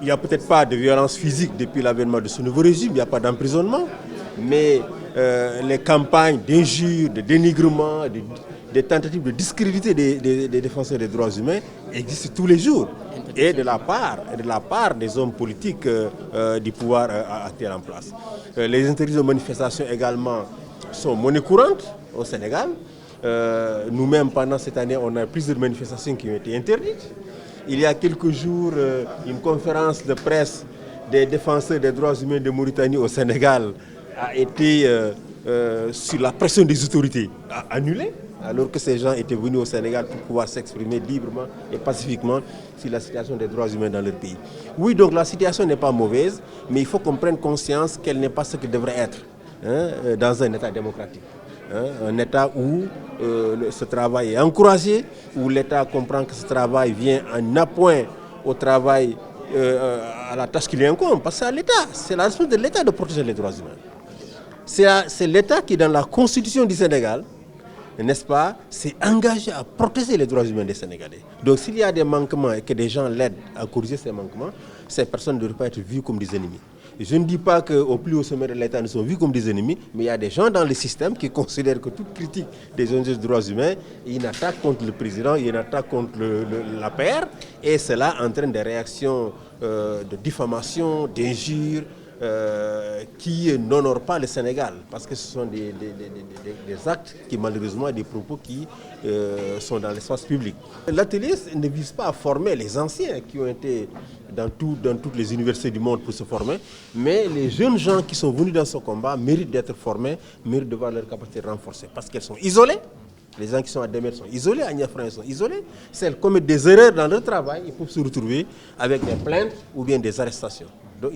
Il n'y a peut-être pas de violence physique depuis l'avènement de ce nouveau régime, il n'y a pas d'emprisonnement, mais les campagnes d'injures, de dénigrement, des tentatives de discréditer des défenseurs des droits humains existent tous les jours. Et de la part des hommes politiques du pouvoir actuel en place. Les interdits de manifestation également sont monnaie courante au Sénégal. Nous-mêmes, pendant cette année, on a plusieurs manifestations qui ont été interdites. Il y a quelques jours, une conférence de presse des défenseurs des droits humains de Mauritanie au Sénégal a été, sur la pression des autorités, annulée, alors que ces gens étaient venus au Sénégal pour pouvoir s'exprimer librement et pacifiquement sur la situation des droits humains dans leur pays. Oui, donc la situation n'est pas mauvaise, mais il faut qu'on prenne conscience qu'elle n'est pas ce qu'elle devrait être dans un État démocratique. Un État où ce travail est encouragé, où l'État comprend que ce travail vient en appoint au travail, à la tâche qui lui incombe. Parce que c'est la responsabilité de l'État de protéger les droits humains. C'est l'État qui, dans la Constitution du Sénégal, n'est-ce pas, s'est engagé à protéger les droits humains des Sénégalais. Donc s'il y a des manquements et que des gens l'aident à corriger ces manquements, ces personnes ne devraient pas être vues comme des ennemis. Et je ne dis pas qu'au plus haut sommet de l'État, nous sont vus comme des ennemis, mais il y a des gens dans le système qui considèrent que toute critique des enjeux des droits humains est une attaque contre le président, une attaque contre la paire, et cela entraîne des réactions de diffamation, d'injures, qui n'honorent pas le Sénégal, parce que ce sont des actes qui malheureusement, des propos qui sont dans l'espace public. L'atelier ne vise pas à former les anciens qui ont été dans toutes les universités du monde pour se former, mais les jeunes gens qui sont venus dans ce combat méritent d'être formés, méritent de voir leur capacité renforcée, parce qu'elles sont isolées. Les gens qui sont à Demer sont isolés, à Niafran sont isolés. Celles qui commettent des erreurs dans leur travail, ils peuvent se retrouver avec des plaintes ou bien des arrestations. Donc,